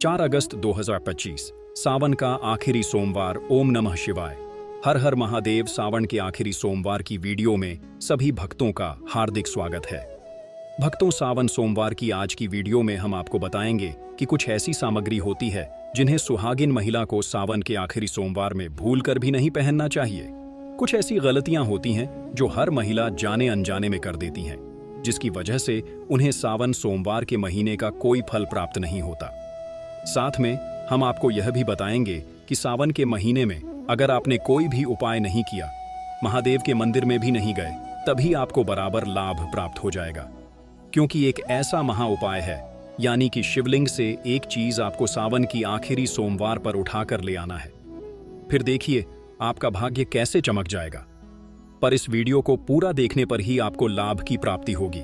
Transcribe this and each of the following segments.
4 अगस्त 2025 सावन का आखिरी सोमवार। ओम नमः शिवाय। हर हर महादेव। सावन के आखिरी सोमवार की वीडियो में सभी भक्तों का हार्दिक स्वागत है। भक्तों, सावन सोमवार की आज की वीडियो में हम आपको बताएंगे कि कुछ ऐसी सामग्री होती है जिन्हें सुहागिन महिला को सावन के आखिरी सोमवार में भूल कर भी नहीं पहनना चाहिए। कुछ ऐसी गलतियां होती हैं जो हर महिला जाने अनजाने में कर देती हैं, जिसकी वजह से उन्हें सावन सोमवार के महीने का कोई फल प्राप्त नहीं होता। साथ में हम आपको यह भी बताएंगे कि सावन के महीने में अगर आपने कोई भी उपाय नहीं किया, महादेव के मंदिर में भी नहीं गए, तभी आपको बराबर लाभ प्राप्त हो जाएगा। क्योंकि एक ऐसा महा उपाय है, यानी कि शिवलिंग से एक चीज आपको सावन की आखिरी सोमवार पर उठाकर ले आना है। फिर देखिए आपका भाग्य कैसे चमक जाएगा। पर इस वीडियो को पूरा देखने पर ही आपको लाभ की प्राप्ति होगी।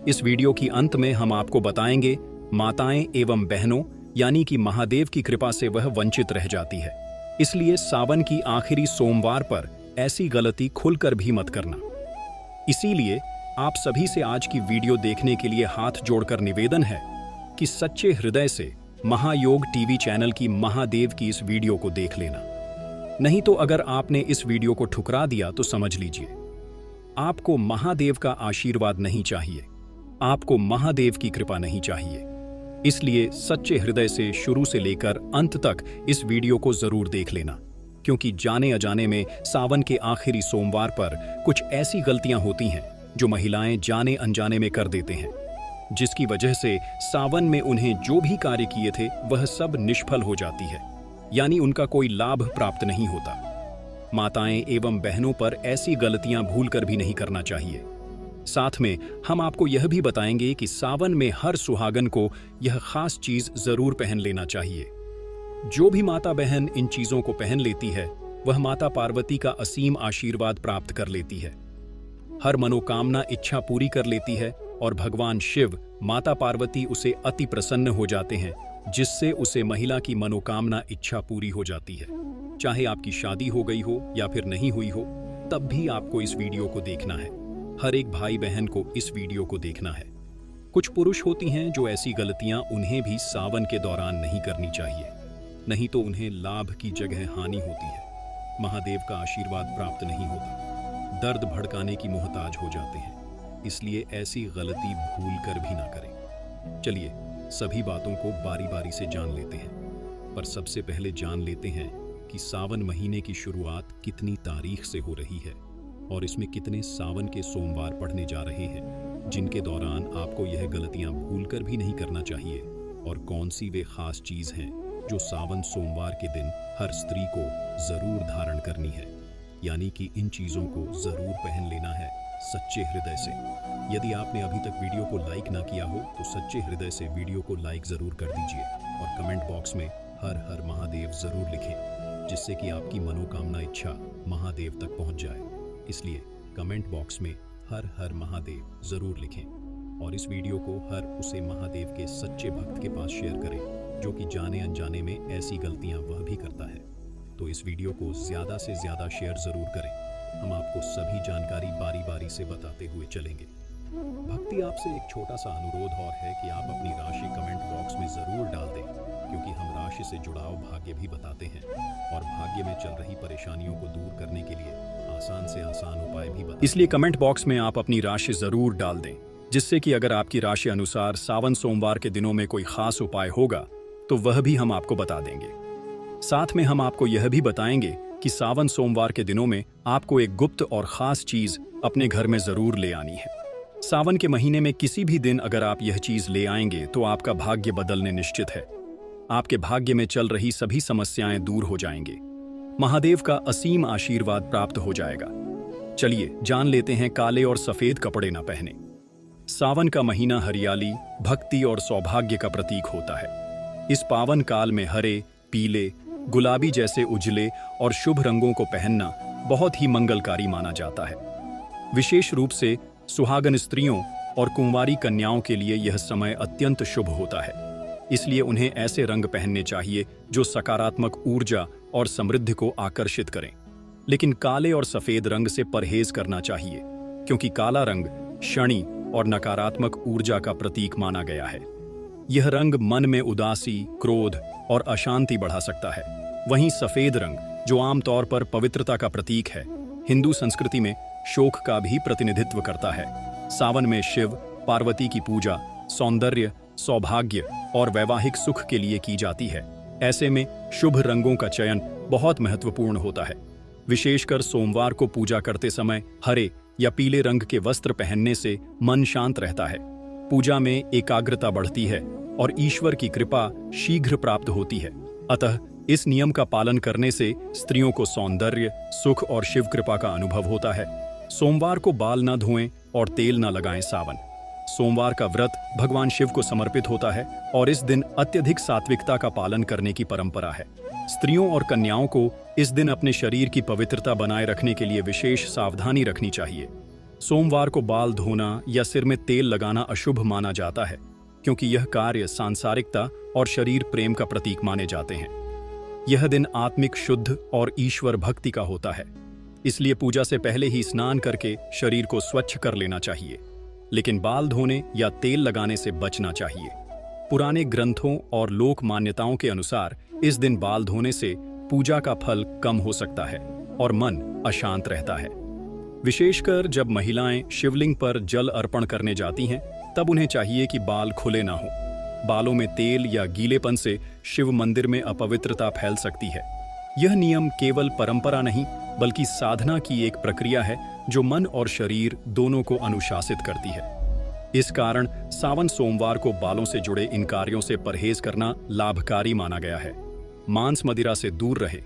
इस वीडियो की अंत में हम आपको बताएंगे माताएं एवं बहनों यानी कि महादेव की कृपा से वह वंचित रह जाती है, इसलिए सावन की आखिरी सोमवार पर ऐसी गलती खुलकर भी मत करना। इसीलिए आप सभी से आज की वीडियो देखने के लिए हाथ जोड़कर निवेदन है कि सच्चे हृदय से महायोग टीवी चैनल की महादेव की इस वीडियो को देख लेना। नहीं तो अगर आपने इस वीडियो को ठुकरा दिया तो समझ लीजिए आपको महादेव का आशीर्वाद नहीं चाहिए, आपको महादेव की कृपा नहीं चाहिए। इसलिए सच्चे हृदय से शुरू से लेकर अंत तक इस वीडियो को जरूर देख लेना, क्योंकि जाने अजाने में सावन के आखिरी सोमवार पर कुछ ऐसी गलतियां होती हैं जो महिलाएं जाने अनजाने में कर देते हैं, जिसकी वजह से सावन में उन्हें जो भी कार्य किए थे वह सब निष्फल हो जाती है, यानी उनका कोई लाभ प्राप्त नहीं होता। माताएं एवं बहनों पर ऐसी गलतियां भूलकर भी नहीं करना चाहिए। साथ में हम आपको यह भी बताएंगे कि सावन में हर सुहागन को यह खास चीज जरूर पहन लेना चाहिए। जो भी माता बहन इन चीजों को पहन लेती है वह माता पार्वती का असीम आशीर्वाद प्राप्त कर लेती है, हर मनोकामना इच्छा पूरी कर लेती है और भगवान शिव माता पार्वती उसे अति प्रसन्न हो जाते हैं, जिससे उसे महिला की मनोकामना इच्छा पूरी हो जाती है। चाहे आपकी शादी हो गई हो या फिर नहीं हुई हो, तब भी आपको इस वीडियो को देखना है। हर एक भाई बहन को इस वीडियो को देखना है। कुछ पुरुष होती हैं जो ऐसी गलतियां उन्हें भी सावन के दौरान नहीं करनी चाहिए, नहीं तो उन्हें लाभ की जगह हानि होती है, महादेव का आशीर्वाद प्राप्त नहीं होता, दर्द भड़काने की मोहताज हो जाते हैं। इसलिए ऐसी गलती भूल कर भी ना करें। चलिए सभी बातों को बारी बारी से जान लेते हैं, पर सबसे पहले जान लेते हैं कि सावन महीने की शुरुआत कितनी तारीख से हो रही है और इसमें कितने सावन के सोमवार पड़ने जा रहे हैं, जिनके दौरान आपको यह गलतियां भूलकर भी नहीं करना चाहिए, और कौन सी वे खास चीज हैं जो सावन सोमवार के दिन हर स्त्री को जरूर धारण करनी है, यानी कि इन चीजों को जरूर पहन लेना है सच्चे हृदय से। यदि आपने अभी तक वीडियो को लाइक ना किया हो तो सच्चे हृदय से वीडियो को लाइक जरूर कर दीजिए और कमेंट बॉक्स में हर हर महादेव जरूर लिखें, जिससे कि आपकी मनोकामना इच्छा महादेव तक पहुंच जाए। इसलिए कमेंट बॉक्स में हर हर महादेव जरूर लिखें और इस वीडियो को हर उसे महादेव के सच्चे भक्त के पास शेयर करें जो कि जाने अनजाने में ऐसी गलतियां वह भी करता है। तो इस वीडियो को ज्यादा से ज्यादा शेयर जरूर करें। हम आपको सभी जानकारी बारी बारी से बताते हुए चलेंगे। भक्ति आपसे एक छोटा सा अनुरोध और है कि आप अपनी राशि कमेंट बॉक्स में जरूर डाल दें, क्योंकि हम राशि से जुड़ाव भाग्य भी बताते हैं और भाग्य में चल रही परेशानियों को दूर करने के लिए आसान से आसान उपाय भी बताते हैं। इसलिए कमेंट बॉक्स में आप अपनी राशि जरूर डाल दें, जिससे कि अगर आपकी राशि अनुसार सावन सोमवार के दिनों में कोई खास उपाय होगा तो वह भी हम आपको बता देंगे। साथ में हम आपको यह भी बताएंगे कि सावन सोमवार के दिनों में आपको एक गुप्त और खास चीज अपने घर में जरूर ले आनी है। सावन के महीने में किसी भी दिन अगर आप यह चीज ले आएंगे तो आपका भाग्य बदलने निश्चित है। आपके भाग्य में चल रही सभी समस्याएं दूर हो जाएंगे, महादेव का असीम आशीर्वाद प्राप्त हो जाएगा। चलिए जान लेते हैं काले और सफेद कपड़े न पहने। सावन का महीना हरियाली, भक्ति और सौभाग्य का प्रतीक होता है। इस पावन काल में हरे, पीले, गुलाबी जैसे उजले और शुभ रंगों को पहनना बहुत ही मंगलकारी माना जाता है। विशेष रूप से सुहागन स्त्रियों और कुंवारी कन्याओं के लिए यह समय अत्यंत शुभ होता है। इसलिए उन्हें ऐसे रंग पहनने चाहिए जो सकारात्मक ऊर्जा और समृद्धि को आकर्षित करें। लेकिन काले और सफेद रंग से परहेज करना चाहिए, क्योंकि काला रंग शनि और नकारात्मक ऊर्जा का प्रतीक माना गया है। यह रंग मन में उदासी, क्रोध और अशांति बढ़ा सकता है। वहीं सफेद रंग, जो आमतौर पर पवित्रता का प्रतीक है, हिंदू संस्कृति में शोक का भी प्रतिनिधित्व करता है। सावन में शिव पार्वती की पूजा सौंदर्य, सौभाग्य और वैवाहिक सुख के लिए की जाती है। ऐसे में शुभ रंगों का चयन बहुत महत्वपूर्ण होता है। विशेषकर सोमवार को पूजा करते समय हरे या पीले रंग के वस्त्र पहनने से मन शांत रहता है। पूजा में एकाग्रता बढ़ती है और ईश्वर की कृपा शीघ्र प्राप्त होती है। अतः इस नियम का पालन करने से स्त्रियों को सौंदर्य, सुख और शिव कृपा का अनुभव होता है। सोमवार को बाल न धोएं और तेल न लगाएं। सावन सोमवार का व्रत भगवान शिव को समर्पित होता है और इस दिन अत्यधिक सात्विकता का पालन करने की परंपरा है। स्त्रियों और कन्याओं को इस दिन अपने शरीर की पवित्रता बनाए रखने के लिए विशेष सावधानी रखनी चाहिए। सोमवार को बाल धोना या सिर में तेल लगाना अशुभ माना जाता है, क्योंकि यह कार्य सांसारिकता और शरीर प्रेम का प्रतीक माने जाते हैं। यह दिन आत्मिक शुद्ध और ईश्वर भक्ति का होता है, इसलिए पूजा से पहले ही स्नान करके शरीर को स्वच्छ कर लेना चाहिए, लेकिन बाल धोने या तेल लगाने से बचना चाहिए। पुराने ग्रंथों और लोक मान्यताओं के अनुसार इस दिन बाल धोने से पूजा का फल कम हो सकता है और मन अशांत रहता है। विशेषकर जब महिलाएं शिवलिंग पर जल अर्पण करने जाती हैं, तब उन्हें चाहिए कि बाल खुले ना हो। बालों में तेल या गीलेपन से शिव मंदिर में अपवित्रता फैल सकती है। यह नियम केवल परंपरा नहीं, बल्कि साधना की एक प्रक्रिया है जो मन और शरीर दोनों को अनुशासित करती है। इस कारण सावन सोमवार को बालों से जुड़े इन कार्यों से परहेज करना लाभकारी माना गया है। मांस मदिरा से दूर रहे।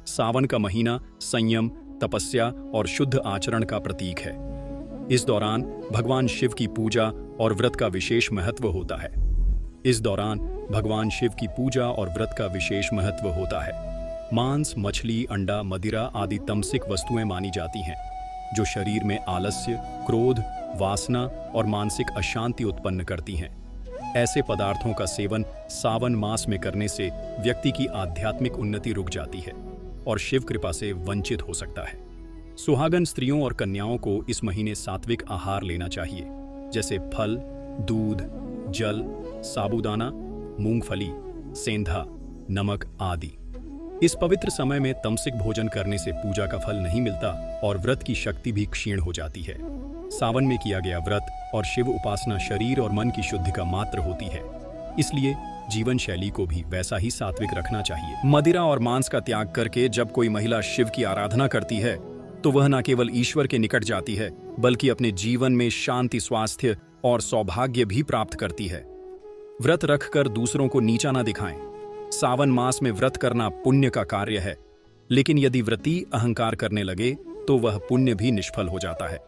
सावन का महीना संयम, तपस्या और शुद्ध आचरण का प्रतीक है। इस दौरान भगवान शिव की पूजा और व्रत का विशेष महत्व होता है। मांस, मछली, अंडा, मदिरा आदि तमसिक वस्तुएं मानी जाती हैं, जो शरीर में आलस्य, क्रोध, वासना और मानसिक अशांति उत्पन्न करती हैं। ऐसे पदार्थों का सेवन सावन मास में करने से व्यक्ति की आध्यात्मिक उन्नति रुक जाती है और शिव कृपा से वंचित हो सकता है। सुहागन स्त्रियों और कन्याओं को इस महीने सात्विक आहार लेना चाहिए, जैसे फल, दूध, जल, साबूदाना, मूंगफली, सेंधा, नमक आदि। इस पवित्र समय में तमसिक भोजन करने से पूजा का फल नहीं मिलता और व्रत की शक्ति भी क्षीण हो जाती है। सावन में किया गया व्रत और शिव उपासना शरीर और मन की शुद्धि का मात्र होती है, इसलिए जीवन शैली को भी वैसा ही सात्विक रखना चाहिए। मदिरा और मांस का त्याग करके जब कोई महिला शिव की आराधना करती है, तो वह न केवल ईश्वर के निकट जाती है, बल्कि अपने जीवन में शांति, स्वास्थ्य और सौभाग्य भी प्राप्त करती है। व्रत रखकर दूसरों को नीचा न दिखाएं। सावन मास में व्रत करना पुण्य का कार्य है, लेकिन यदि व्रती अहंकार करने लगे तो वह पुण्य भी निष्फल हो जाता है।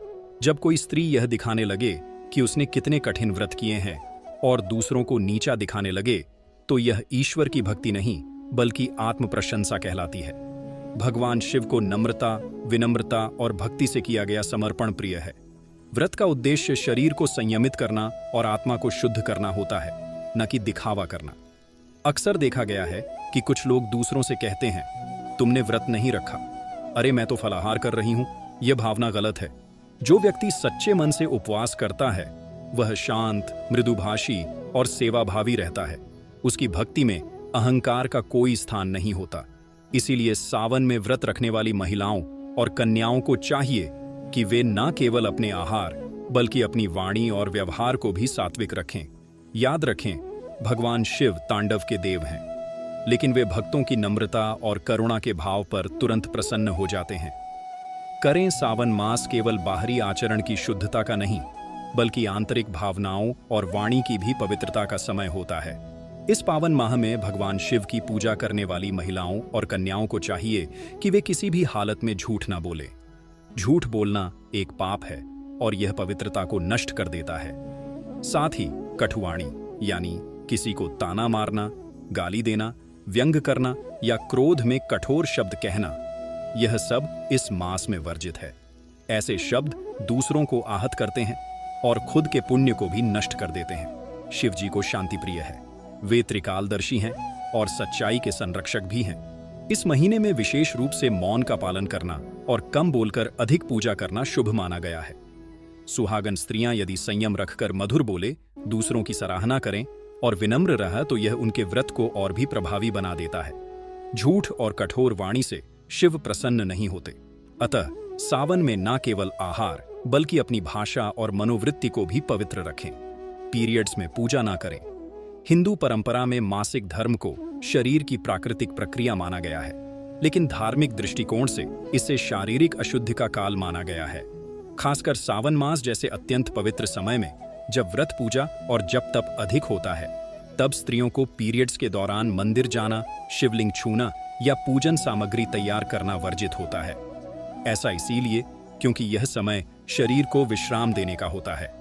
जब कोई स्त्री यह दिखाने लगे कि उसने कितने कठिन व्रत किए हैं और दूसरों को नीचा दिखाने लगे, तो यह ईश्वर की भक्ति नहीं, बल्कि आत्म प्रशंसा कहलाती है। भगवान शिव को नम्रता, विनम्रता और भक्ति से किया गया समर्पण प्रिय है। व्रत का उद्देश्य शरीर को संयमित करना और आत्मा को शुद्ध करना होता है, न कि दिखावा करना। अक्सर देखा गया है कि कुछ लोग दूसरों से कहते हैं, तुमने व्रत नहीं रखा, अरे मैं तो फलाहार कर रही हूं। यह भावना गलत है। जो व्यक्ति सच्चे मन से उपवास करता है, वह शांत, मृदुभाषी और सेवाभावी रहता है। उसकी भक्ति में अहंकार का कोई स्थान नहीं होता। इसीलिए सावन में व्रत रखने वाली महिलाओं और कन्याओं को चाहिए कि वे न केवल अपने आहार, बल्कि अपनी वाणी और व्यवहार को भी सात्विक रखें। याद रखें, भगवान शिव तांडव के देव हैं, लेकिन वे भक्तों की नम्रता और करुणा के भाव पर तुरंत प्रसन्न हो जाते हैं। करें सावन मास केवल बाहरी आचरण की शुद्धता का नहीं, बल्कि आंतरिक भावनाओं और वाणी की भी पवित्रता का समय होता है। इस पावन माह में भगवान शिव की पूजा करने वाली महिलाओं और कन्याओं को चाहिए कि वे किसी भी हालत में झूठ ना बोले। झूठ बोलना एक पाप है और यह पवित्रता को नष्ट कर देता है। साथ ही कटुवाणी यानी किसी को ताना मारना, गाली देना, व्यंग करना या क्रोध में कठोर शब्द कहना, यह सब इस मास में वर्जित है। ऐसे शब्द दूसरों को आहत करते हैं और खुद के पुण्य को भी नष्ट कर देते हैं। शिव जी को शांति प्रिय है। वे त्रिकालदर्शी हैं और सच्चाई के संरक्षक भी हैं। इस महीने में विशेष रूप से मौन का पालन करना और कम बोलकर अधिक पूजा करना शुभ माना गया है। सुहागन स्त्रियां यदि संयम रखकर मधुर बोले, दूसरों की सराहना करें और विनम्र रहा तो यह उनके व्रत को और भी प्रभावी बना देता है। झूठ और कठोर वाणी से शिव प्रसन्न नहीं होते। अतः सावन में न केवल आहार बल्कि अपनी भाषा और मनोवृत्ति को भी पवित्र रखें। पीरियड्स में पूजा ना करें। हिंदू परंपरा में मासिक धर्म को शरीर की प्राकृतिक प्रक्रिया माना गया है, लेकिन धार्मिक दृष्टिकोण से इसे शारीरिक अशुद्धि का काल माना गया है। खासकर सावन मास जैसे अत्यंत पवित्र समय में, जब व्रत पूजा और जप तप अधिक होता है, तब स्त्रियों को पीरियड्स के दौरान मंदिर जाना, शिवलिंग छूना या पूजन सामग्री तैयार करना वर्जित होता है। ऐसा इसीलिए क्योंकि यह समय शरीर को विश्राम देने का होता है।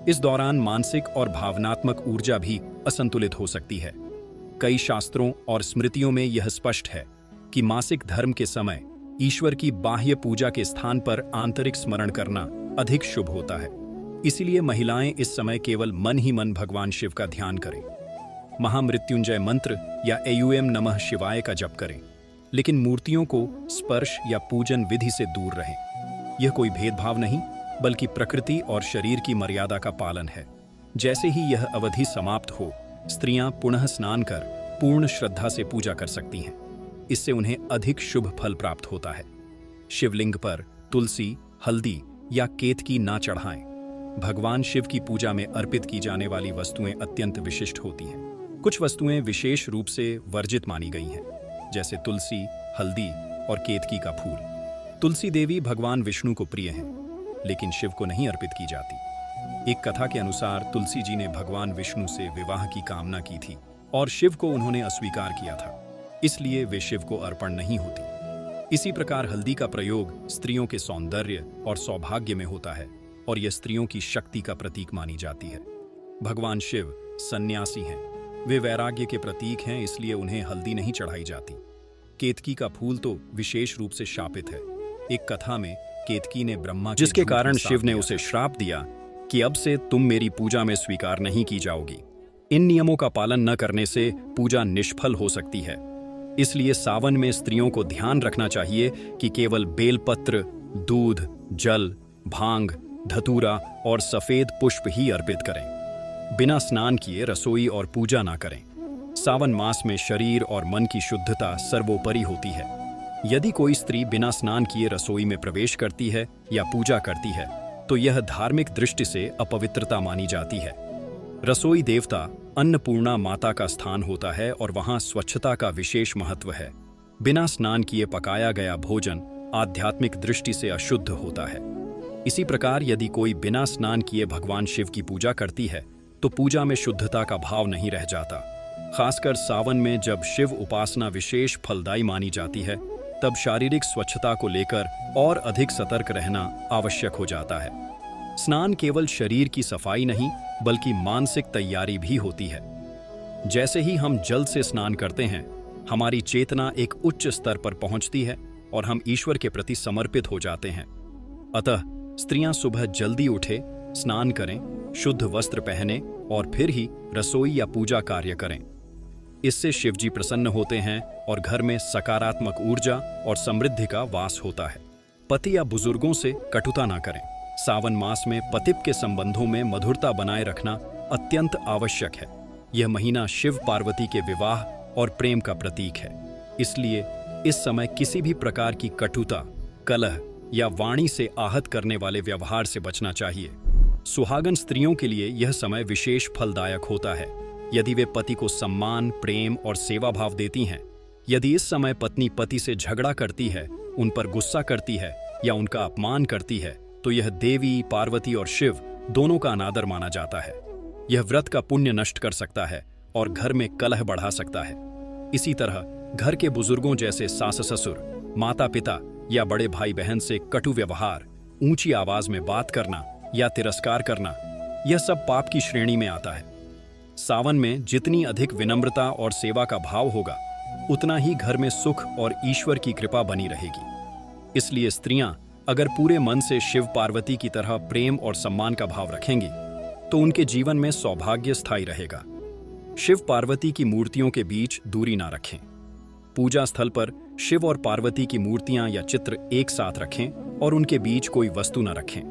इस दौरान मानसिक और भावनात्मक ऊर्जा भी असंतुलित हो सकती है। कई शास्त्रों और स्मृतियों में यह स्पष्ट है कि मासिक धर्म के समय ईश्वर की बाह्य पूजा के स्थान पर आंतरिक स्मरण करना अधिक शुभ होता है। इसीलिए महिलाएं इस समय केवल मन ही मन भगवान शिव का ध्यान करें, महामृत्युंजय मंत्र या एयूएम नमः शिवाय का जप करें, लेकिन मूर्तियों को स्पर्श या पूजन विधि से दूर रहें। यह कोई भेदभाव नहीं, बल्कि प्रकृति और शरीर की मर्यादा का पालन है। जैसे ही यह अवधि समाप्त हो, स्त्रियां पुनः स्नान कर पूर्ण श्रद्धा से पूजा कर सकती हैं। इससे उन्हें अधिक शुभ फल प्राप्त होता है। शिवलिंग पर तुलसी, हल्दी या केतकी ना चढ़ाएं। भगवान शिव की पूजा में अर्पित की जाने वाली वस्तुएं अत्यंत विशिष्ट होती हैं। कुछ वस्तुएं विशेष रूप से वर्जित मानी गई हैं, जैसे तुलसी, हल्दी और केतकी का फूल। तुलसी देवी भगवान विष्णु को प्रिय हैं, लेकिन शिव को नहीं अर्पित की जाती। एक कथा के अनुसार तुलसी जी ने भगवान विष्णु से विवाह की कामना की थी और शिव को उन्होंने अस्वीकार किया था, इसलिए वे शिव को अर्पण नहीं होती। इसी प्रकार हल्दी का प्रयोग स्त्रियों के सौंदर्य और सौभाग्य में होता है और यह स्त्रियों की शक्ति का प्रतीक मानी जाती है। भगवान शिव सन्यासी हैं, वे वैराग्य के प्रतीक हैं, इसलिए उन्हें हल्दी नहीं चढ़ाई जाती। केतकी का फूल तो विशेष रूप से शापित है। एक कथा में केतकी ने ब्रह्मा के जिसके झूठ कारण में शिव ने साथ उसे दिया था श्राप दिया कि अब से तुम मेरी पूजा में स्वीकार नहीं की जाओगी। इन नियमों का पालन न करने से पूजा निष्फल हो सकती है। इसलिए सावन में स्त्रियों को ध्यान रखना चाहिए कि केवल बेलपत्र, दूध, जल, भांग, धतूरा और सफेद पुष्प ही अर्पित करें। बिना स्नान किए रसोई और पूजा ना करें। सावन मास में शरीर और मन की शुद्धता सर्वोपरि होती है। यदि कोई स्त्री बिना स्नान किए रसोई में प्रवेश करती है या पूजा करती है, तो यह धार्मिक दृष्टि से अपवित्रता मानी जाती है। रसोई देवता अन्नपूर्णा माता का स्थान होता है और वहां स्वच्छता का विशेष महत्व है। बिना स्नान किए पकाया गया भोजन आध्यात्मिक दृष्टि से अशुद्ध होता है। इसी प्रकार यदि कोई बिना स्नान किए भगवान शिव की पूजा करती है, तो पूजा में शुद्धता का भाव नहीं रह जाता। खासकर सावन में जब शिव उपासना विशेष फलदायी मानी जाती है, तब शारीरिक स्वच्छता को लेकर और अधिक सतर्क रहना आवश्यक हो जाता है। स्नान केवल शरीर की सफाई नहीं, बल्कि मानसिक तैयारी भी होती है। जैसे ही हम जल से स्नान करते हैं, हमारी चेतना एक उच्च स्तर पर पहुंचती है और हम ईश्वर के प्रति समर्पित हो जाते हैं। अतः स्त्रियां सुबह जल्दी उठे, स्नान करें, शुद्ध वस्त्र पहने और फिर ही रसोई या पूजा कार्य करें। इससे शिवजी प्रसन्न होते हैं और घर में सकारात्मक ऊर्जा और समृद्धि का वास होता है। पति या बुजुर्गों से कटुता ना करें। सावन मास में पतिप के संबंधों में मधुरता बनाए रखना अत्यंत आवश्यक है। यह महीना शिव पार्वती के विवाह और प्रेम का प्रतीक है। इसलिए इस समय किसी भी प्रकार की कटुता, कलह या वाणी से आहत करने वाले व्यवहार से बचना चाहिए। सुहागन स्त्रियों के लिए यह समय विशेष फलदायक होता है। यदि वे पति को सम्मान, प्रेम और सेवा भाव देती हैं। यदि इस समय पत्नी पति से झगड़ा करती है, उन पर गुस्सा करती है या उनका अपमान करती है, तो यह देवी, पार्वती और शिव दोनों का अनादर माना जाता है। यह व्रत का पुण्य नष्ट कर सकता है और घर में कलह बढ़ा सकता है। इसी तरह घर के बुजुर्गों जैसे सास ससुर, माता पिता या बड़े भाई बहन से कटु व्यवहार, ऊंची आवाज में बात करना या तिरस्कार करना, यह सब पाप की श्रेणी में आता है। सावन में जितनी अधिक विनम्रता और सेवा का भाव होगा, उतना ही घर में सुख और ईश्वर की कृपा बनी रहेगी। इसलिए स्त्रियां अगर पूरे मन से शिव पार्वती की तरह प्रेम और सम्मान का भाव रखेंगी, तो उनके जीवन में सौभाग्य स्थायी रहेगा। शिव पार्वती की मूर्तियों के बीच दूरी ना रखें। पूजा स्थल पर शिव और पार्वती की मूर्तियां या चित्र एक साथ रखें और उनके बीच कोई वस्तु न रखें।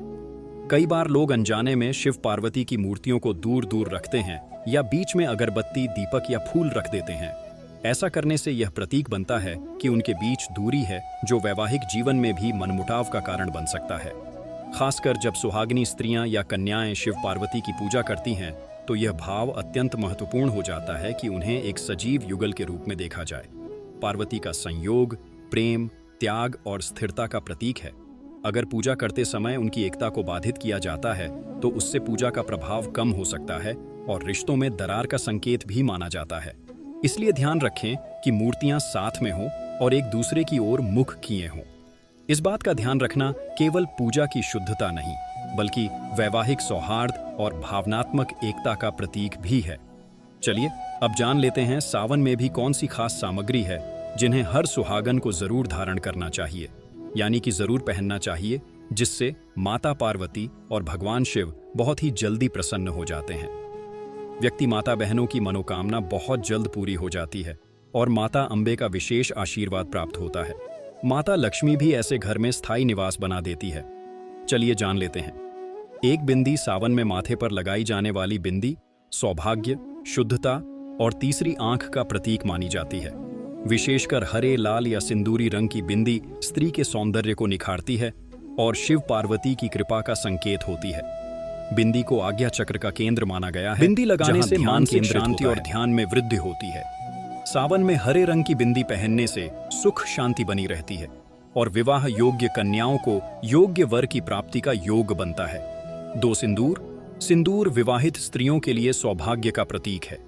कई बार लोग अनजाने में शिव पार्वती की मूर्तियों को दूर दूर रखते हैं या बीच में अगरबत्ती, दीपक या फूल रख देते हैं। ऐसा करने से यह प्रतीक बनता है कि उनके बीच दूरी है, जो वैवाहिक जीवन में भी मनमुटाव का कारण बन सकता है। खासकर जब सुहागिनी स्त्रियां या कन्याएं शिव पार्वती की पूजा करती हैं, तो यह भाव अत्यंत महत्वपूर्ण हो जाता है कि उन्हें एक सजीव युगल के रूप में देखा जाए। पार्वती का संयोग, प्रेम, त्याग और स्थिरता का प्रतीक है। अगर पूजा करते समय उनकी एकता को बाधित किया जाता है, तो उससे पूजा का प्रभाव कम हो सकता है और रिश्तों में दरार का संकेत भी माना जाता है। इसलिए ध्यान रखें कि मूर्तियां साथ में हों और एक दूसरे की ओर मुख किए हों। इस बात का ध्यान रखना केवल पूजा की शुद्धता नहीं, बल्कि वैवाहिक सौहार्द और भावनात्मक एकता का प्रतीक भी है। चलिए अब जान लेते हैं सावन में भी कौन सी खास सामग्री है जिन्हें हर सुहागन को जरूर धारण करना चाहिए, यानी कि जरूर पहनना चाहिए, जिससे माता पार्वती और भगवान शिव बहुत ही जल्दी प्रसन्न हो जाते हैं। व्यक्ति माता बहनों की मनोकामना बहुत जल्द पूरी हो जाती है और माता अंबे का विशेष आशीर्वाद प्राप्त होता है। माता लक्ष्मी भी ऐसे घर में स्थायी निवास बना देती है। चलिए जान लेते हैं। एक बिंदी सावन में माथे पर लगाई जाने वाली बिंदी सौभाग्य, शुद्धता और तीसरी आंख का प्रतीक मानी जाती है। विशेषकर हरे, लाल या सिंदूरी रंग की बिंदी स्त्री के सौंदर्य को निखारती है और शिव पार्वती की कृपा का संकेत होती है। बिंदी को आज्ञा चक्र का केंद्र माना गया है। बिंदी लगाने से मानसिक शांति और ध्यान में वृद्धि होती है। सावन में हरे रंग की बिंदी पहनने से सुख शांति बनी रहती है और विवाह योग्य कन्याओं को योग्य वर की प्राप्ति का योग बनता है। 2 सिंदूर विवाहित स्त्रियों के लिए सौभाग्य का प्रतीक है।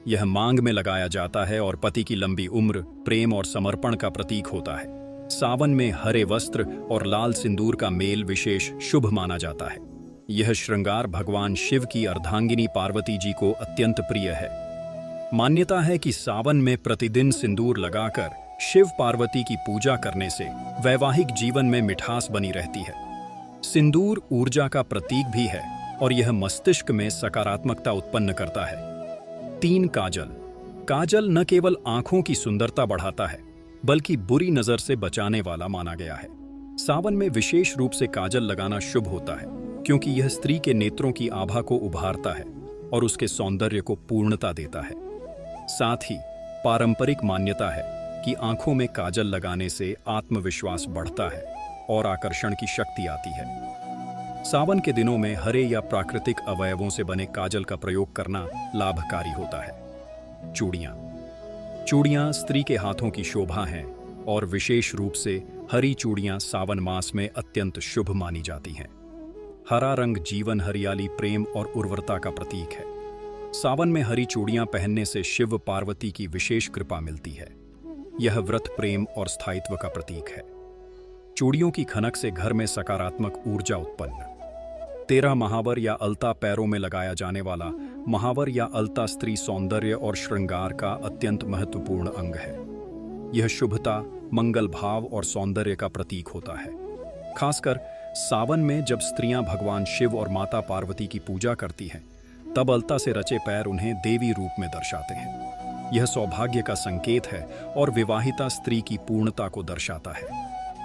यह मांग में लगाया जाता है और पति की लंबी उम्र, प्रेम और समर्पण का प्रतीक होता है। सावन में हरे वस्त्र और लाल सिंदूर का मेल विशेष शुभ माना जाता है। यह श्रृंगार भगवान शिव की अर्धांगिनी पार्वती जी को अत्यंत प्रिय है। मान्यता है कि सावन में प्रतिदिन सिंदूर लगाकर शिव पार्वती की पूजा करने से वैवाहिक जीवन में मिठास बनी रहती है। सिंदूर ऊर्जा का प्रतीक भी है और यह मस्तिष्क में सकारात्मकता उत्पन्न करता है। 3 काजल न केवल आंखों की सुंदरता बढ़ाता है, बल्कि बुरी नजर से बचाने वाला माना गया है। सावन में विशेष रूप से काजल लगाना शुभ होता है, क्योंकि यह स्त्री के नेत्रों की आभा को उभारता है और उसके सौंदर्य को पूर्णता देता है। साथ ही पारंपरिक मान्यता है कि आंखों में काजल लगाने से आत्मविश्वास बढ़ता है और आकर्षण की शक्ति आती है। सावन के दिनों में हरे या प्राकृतिक अवयवों से बने काजल का प्रयोग करना लाभकारी होता है। चूड़ियां स्त्री के हाथों की शोभा हैं और विशेष रूप से हरी चूड़ियां सावन मास में अत्यंत शुभ मानी जाती हैं। हरा रंग जीवन, हरियाली, प्रेम और उर्वरता का प्रतीक है। सावन में हरी चूड़ियां पहनने से शिव पार्वती की विशेष कृपा मिलती है। यह व्रत, प्रेम और स्थायित्व का प्रतीक है। चूड़ियों की खनक से घर में सकारात्मक ऊर्जा उत्पन्न। 13 महावर या अलता पैरों में लगाया जाने वाला महावर या अलता स्त्री सौंदर्य और श्रृंगार का अत्यंत महत्वपूर्ण अंग है। यह शुभता, मंगल भाव और सौंदर्य का प्रतीक होता है। खासकर सावन में जब स्त्रियां भगवान शिव और माता पार्वती की पूजा करती हैं, तब अलता से रचे पैर उन्हें देवी रूप में दर्शाते हैं। यह सौभाग्य का संकेत है और विवाहिता स्त्री की पूर्णता को दर्शाता है।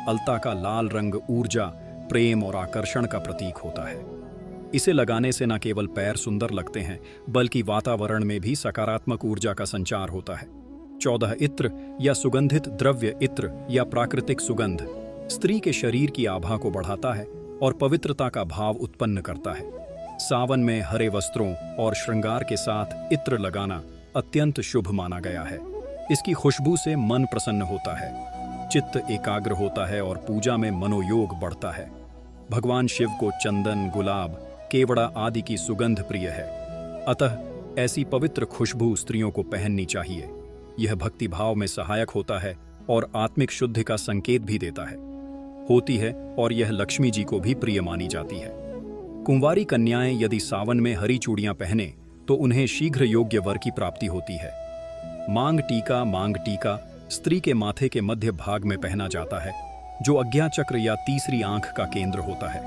अलता का लाल रंग ऊर्जा, प्रेम और आकर्षण का प्रतीक होता है। इसे लगाने से न केवल पैर सुंदर लगते हैं, बल्कि वातावरण में भी सकारात्मक ऊर्जा का संचार होता है। 14 इत्र या सुगंधित द्रव्य, इत्र या प्राकृतिक सुगंध स्त्री के शरीर की आभा को बढ़ाता है और पवित्रता का भाव उत्पन्न करता है। सावन में हरे वस्त्रों और श्रृंगार के साथ इत्र लगाना अत्यंत शुभ माना गया है। इसकी खुशबू से मन प्रसन्न होता है, चित्त एकाग्र होता है और पूजा में मनोयोग बढ़ता है। भगवान शिव को चंदन, गुलाब, केवड़ा आदि की सुगंध प्रिय है, अतः ऐसी पवित्र खुशबू स्त्रियों को पहननी चाहिए। यह भक्ति भाव में सहायक होता है और आत्मिक शुद्धि का संकेत भी देता है और यह लक्ष्मी जी को भी प्रिय मानी जाती है। कुंवारी कन्याएं यदि सावन में हरी चूड़ियां पहने तो उन्हें शीघ्र योग्य वर की प्राप्ति होती है। मांग टीका स्त्री के माथे के मध्य भाग में पहना जाता है, जो आज्ञा चक्र या तीसरी आंख का केंद्र होता है।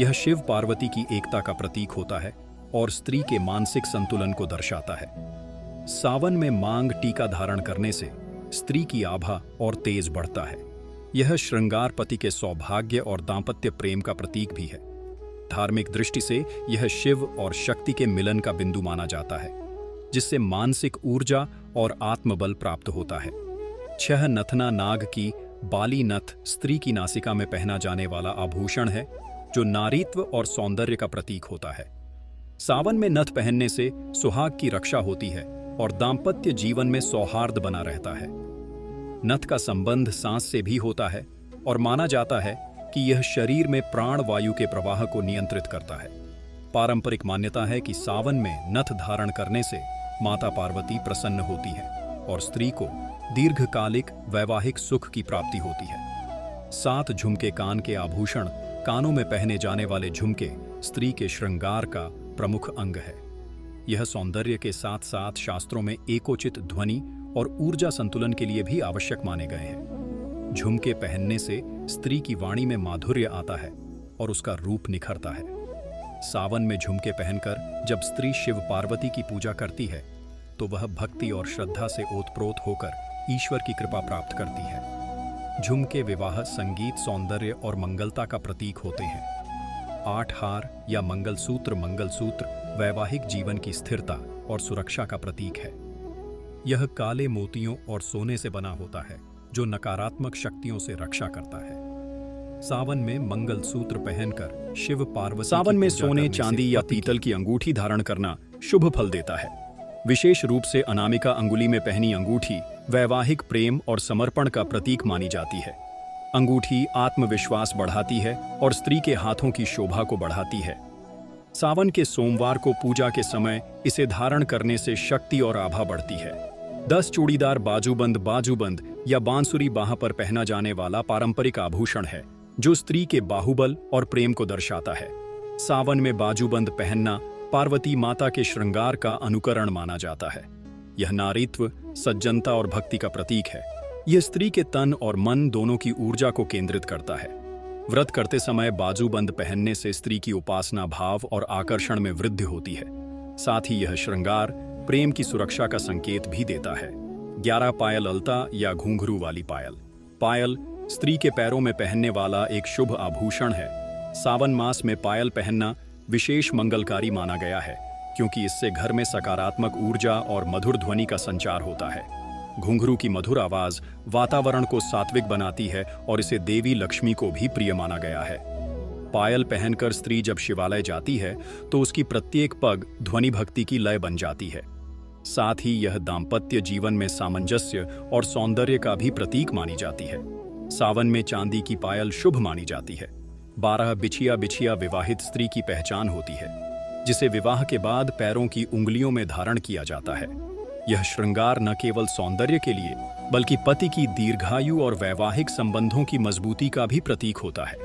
यह शिव पार्वती की एकता का प्रतीक होता है और स्त्री के मानसिक संतुलन को दर्शाता है। सावन में मांग टीका धारण करने से स्त्री की आभा और तेज बढ़ता है। यह श्रृंगार पति के सौभाग्य और दांपत्य प्रेम का प्रतीक भी है। धार्मिक दृष्टि से यह शिव और शक्ति के मिलन का बिंदु माना जाता है। जिससे मानसिक ऊर्जा और आत्मबल प्राप्त होता है। 6 नथना नाग की बाली नथ स्त्री की नासिका में पहना जाने वाला आभूषण है, जो नारीत्व और सौंदर्य का प्रतीक होता है। सावन में नथ पहनने से सुहाग की रक्षा होती है और दाम्पत्य जीवन में सौहार्द बना रहता है। नथ का संबंध सांस से भी होता है और माना जाता है कि यह शरीर में प्राण वायु के प्रवाह को नियंत्रित करता है। पारंपरिक मान्यता है कि सावन में नथ धारण करने से माता पार्वती प्रसन्न होती है और स्त्री को दीर्घकालिक वैवाहिक सुख की प्राप्ति होती है। 7 झुमके कान के आभूषण कानों में पहने जाने वाले झुमके स्त्री के श्रृंगार का प्रमुख अंग है। यह सौंदर्य के साथ साथ शास्त्रों में एकोचित ध्वनि और ऊर्जा संतुलन के लिए भी आवश्यक माने गए हैं। झुमके पहनने से स्त्री की वाणी में माधुर्य आता है और उसका रूप निखरता है। सावन में झुमके पहनकर जब स्त्री शिव पार्वती की पूजा करती है तो वह भक्ति और श्रद्धा से ओतप्रोत होकर ईश्वर की कृपा प्राप्त करती है। झुमके विवाह, संगीत, सौंदर्य और मंगलता का प्रतीक होते हैं। 8 हार या मंगलसूत्र वैवाहिक जीवन की स्थिरता और सुरक्षा का प्रतीक है। यह काले मोतियों और सोने से बना होता है, जो नकारात्मक शक्तियों से रक्षा करता है। सावन में मंगलसूत्र पहनकर शिव पार्वती सावन में सोने, चांदी या पीतल की अंगूठी धारण करना शुभ फल देता है। विशेष रूप से अनामिका अंगुली में पहनी अंगूठी वैवाहिक प्रेम और समर्पण का प्रतीक मानी जाती है। अंगूठी आत्मविश्वास बढ़ाती है और स्त्री के हाथों की शोभा को बढ़ाती है। सावन के सोमवार को पूजा के समय इसे धारण करने से शक्ति और आभा बढ़ती है। 10 चूड़ीदार बाजूबंद या बांसुरी बाह पर पहना जाने वाला पारंपरिक आभूषण है, जो स्त्री के बाहुबल और प्रेम को दर्शाता है। सावन में बाजूबंद पहनना पार्वती माता के श्रृंगार का अनुकरण माना जाता है। यह नारीत्व, सज्जनता और भक्ति का प्रतीक है। यह स्त्री के तन और मन दोनों की ऊर्जा को केंद्रित करता है। व्रत करते समय बाजूबंद पहनने से स्त्री की उपासना भाव और आकर्षण में वृद्धि होती है। साथ ही यह श्रृंगार प्रेम की सुरक्षा का संकेत भी देता है। 11 पायल अलता या घुंघरू वाली पायल। पायल स्त्री के पैरों में पहनने वाला एक शुभ आभूषण है। सावन मास में पायल पहनना विशेष मंगलकारी माना गया है, क्योंकि इससे घर में सकारात्मक ऊर्जा और मधुर ध्वनि का संचार होता है। घुंघरू की मधुर आवाज वातावरण को सात्विक बनाती है और इसे देवी लक्ष्मी को भी प्रिय माना गया है। पायल पहनकर स्त्री जब शिवालय जाती है तो उसकी प्रत्येक पग ध्वनि भक्ति की लय बन जाती है। साथ ही यह दाम्पत्य जीवन में सामंजस्य और सौंदर्य का भी प्रतीक मानी जाती है। सावन में चांदी की पायल शुभ मानी जाती है। 12 बिछिया विवाहित स्त्री की पहचान होती है, जिसे विवाह के बाद पैरों की उंगलियों में धारण किया जाता है। यह श्रृंगार न केवल सौंदर्य के लिए बल्कि पति की दीर्घायु और वैवाहिक संबंधों की मजबूती का भी प्रतीक होता है।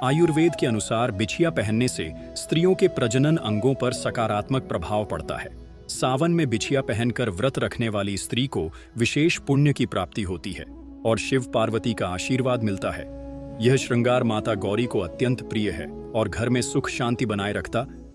आयुर्वेद के अनुसार बिछिया पहनने से स्त्रियों के प्रजनन अंगों पर सकारात्मक प्रभाव पड़ता है। सावन में बिछिया पहनकर व्रत रखने वाली स्त्री को विशेष पुण्य की प्राप्ति होती है और शिव पार्वती का आशीर्वाद मिलता है। यह श्रृंगार माता गौरी को अत्यंत प्रिय है और घर में सुख शांति बनाए रखता